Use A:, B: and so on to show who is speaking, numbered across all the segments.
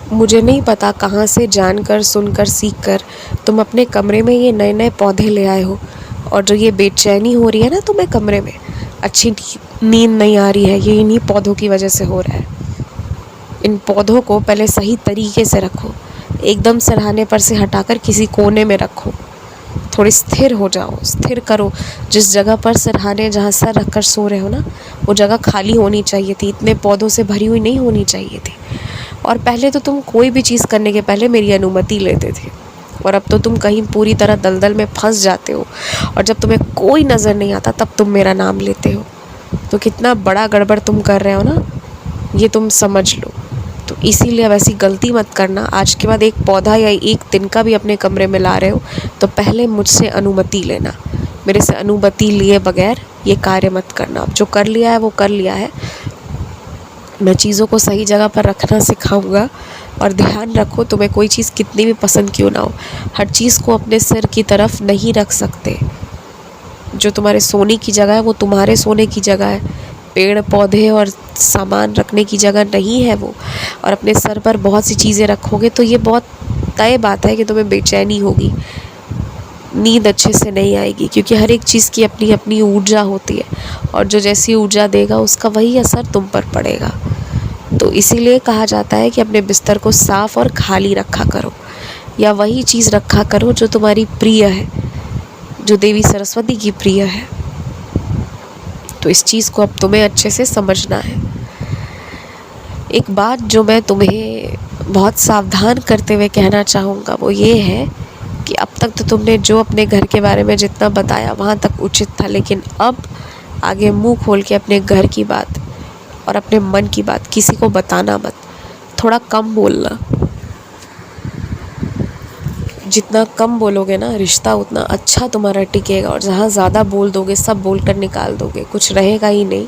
A: मुझे नहीं पता कहाँ से जानकर सुनकर सीखकर तुम अपने कमरे में ये नए नए पौधे ले आए हो, और जो ये बेचैनी हो रही है ना तुम्हें कमरे में, अच्छी नींद नहीं आ रही है, ये इन्हीं पौधों की वजह से हो रहा है। इन पौधों को पहले सही तरीके से रखो, एकदम सिरहाने पर से हटाकर किसी कोने में रखो। थोड़ी स्थिर हो जाओ, स्थिर करो। जिस जगह पर सिरहाने जहाँ सर रखकर सो रहे हो ना, वो जगह खाली होनी चाहिए थी, इतने पौधों से भरी हुई नहीं होनी चाहिए थी। और पहले तो तुम कोई भी चीज़ करने के पहले मेरी अनुमति लेते थे, और अब तो तुम कहीं पूरी तरह दलदल में फंस जाते हो, और जब तुम्हें कोई नज़र नहीं आता तब तुम मेरा नाम लेते हो। तो कितना बड़ा गड़बड़ तुम कर रहे हो ना, ये तुम समझ लो। तो इसीलिए वैसी गलती मत करना। आज के बाद एक पौधा या एक तिनका भी अपने कमरे में ला रहे हो तो पहले मुझसे अनुमति लेना। मेरे से अनुमति लिए बगैर ये कार्य मत करना। अब जो कर लिया है वो कर लिया है। मैं चीज़ों को सही जगह पर रखना सिखाऊंगा। और ध्यान रखो, तुम्हें कोई चीज़ कितनी भी पसंद क्यों ना हो, हर चीज़ को अपने सिर की तरफ नहीं रख सकते। जो तुम्हारे सोने की जगह है वो तुम्हारे सोने की जगह है, पेड़ पौधे और सामान रखने की जगह नहीं है वो। और अपने सर पर बहुत सी चीज़ें रखोगे तो ये बहुत तय बात है कि तुम्हें बेचैनी होगी, नींद अच्छे से नहीं आएगी, क्योंकि हर एक चीज़ की अपनी अपनी ऊर्जा होती है, और जो जैसी ऊर्जा देगा उसका वही असर तुम पर पड़ेगा। तो इसीलिए कहा जाता है कि अपने बिस्तर को साफ़ और खाली रखा करो, या वही चीज़ रखा करो जो तुम्हारी प्रिय है, जो देवी सरस्वती की प्रिय है। तो इस चीज़ को अब तुम्हें अच्छे से समझना है। एक बात जो मैं तुम्हें बहुत सावधान करते हुए कहना चाहूँगा वो ये है कि अब तक तो तुमने जो अपने घर के बारे में जितना बताया वहाँ तक उचित था, लेकिन अब आगे मुंह खोल के अपने घर की बात और अपने मन की बात किसी को बताना मत। थोड़ा कम बोलना। जितना कम बोलोगे ना, रिश्ता उतना अच्छा तुम्हारा टिकेगा। और जहाँ ज़्यादा बोल दोगे, सब बोल कर निकाल दोगे, कुछ रहेगा ही नहीं,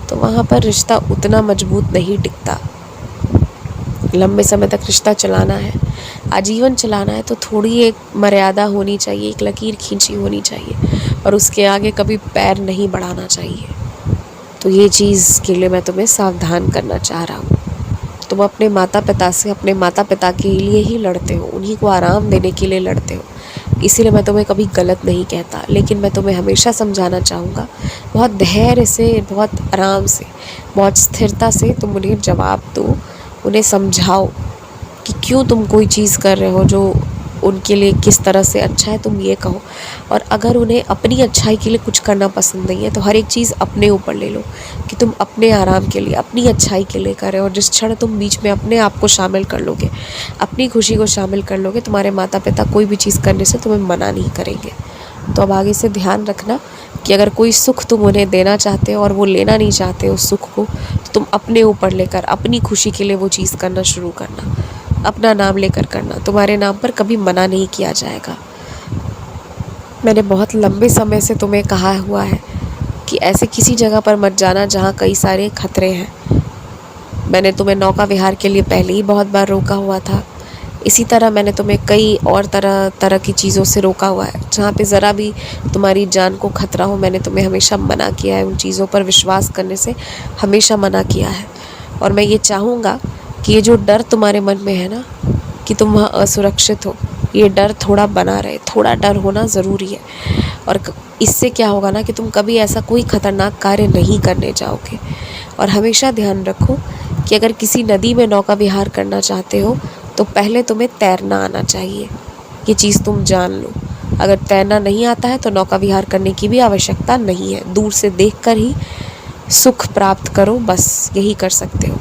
A: तो वहाँ पर रिश्ता उतना मजबूत नहीं टिकता। लंबे समय तक रिश्ता चलाना है, आजीवन चलाना है, तो थोड़ी एक मर्यादा होनी चाहिए, एक लकीर खींची होनी चाहिए, और उसके आगे कभी पैर नहीं बढ़ाना चाहिए। तो ये चीज़ के लिए मैं तुम्हें सावधान करना चाह रहा हूँ। तुम अपने माता पिता से अपने माता पिता के लिए ही लड़ते हो, उन्हीं को आराम देने के लिए लड़ते हो, इसीलिए मैं तुम्हें कभी गलत नहीं कहता। लेकिन मैं तुम्हें हमेशा समझाना चाहूँगा, बहुत धैर्य से, बहुत आराम से, बहुत स्थिरता से तुम उन्हें जवाब दो, उन्हें समझाओ कि क्यों तुम कोई चीज़ कर रहे हो जो उनके लिए किस तरह से अच्छा है, तुम ये कहो। और अगर उन्हें अपनी अच्छाई के लिए कुछ करना पसंद नहीं है तो हर एक चीज़ अपने ऊपर ले लो कि तुम अपने आराम के लिए, अपनी अच्छाई के लिए कर रहे हो। और जिस क्षण तुम बीच में अपने आप को शामिल कर लोगे, अपनी खुशी को शामिल कर लोगे, तुम्हारे माता पिता कोई भी चीज़ करने से तुम्हें मना नहीं करेंगे। तो अब आगे से ध्यान रखना कि अगर कोई सुख तुम उन्हें देना चाहते हो और वो लेना नहीं चाहते उस सुख को, तो तुम अपने ऊपर लेकर अपनी खुशी के लिए वो चीज़ करना शुरू करना, अपना नाम लेकर करना। तुम्हारे नाम पर कभी मना नहीं किया जाएगा। मैंने बहुत लंबे समय से तुम्हें कहा हुआ है कि ऐसे किसी जगह पर मत जाना जहाँ कई सारे खतरे हैं। मैंने तुम्हें नौका विहार के लिए पहले ही बहुत बार रोका हुआ था। इसी तरह मैंने तुम्हें कई और तरह तरह की चीज़ों से रोका हुआ है, जहाँ पे ज़रा भी तुम्हारी जान को खतरा हो मैंने तुम्हें हमेशा मना किया है। उन चीज़ों पर विश्वास करने से हमेशा मना किया है। और मैं ये चाहूँगा कि ये जो डर तुम्हारे मन में है ना कि तुम वहाँ असुरक्षित हो, ये डर थोड़ा बना रहे। थोड़ा डर होना ज़रूरी है, और इससे क्या होगा ना कि तुम कभी ऐसा कोई ख़तरनाक कार्य नहीं करने जाओगे। और हमेशा ध्यान रखो कि अगर किसी नदी में नौका विहार करना चाहते हो तो पहले तुम्हें तैरना आना चाहिए। ये चीज़ तुम जान लो। अगर तैरना नहीं आता है तो नौका विहार करने की भी आवश्यकता नहीं है, दूर से देखकर ही सुख प्राप्त करो, बस यही कर सकते हो।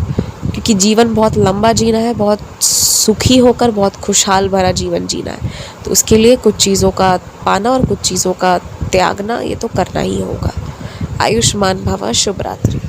A: क्योंकि जीवन बहुत लंबा जीना है, बहुत सुखी होकर बहुत खुशहाल भरा जीवन जीना है, तो उसके लिए कुछ चीज़ों का पाना और कुछ चीज़ों का त्यागना ये तो करना ही होगा। आयुष्मान भव। शुभ रात्रि।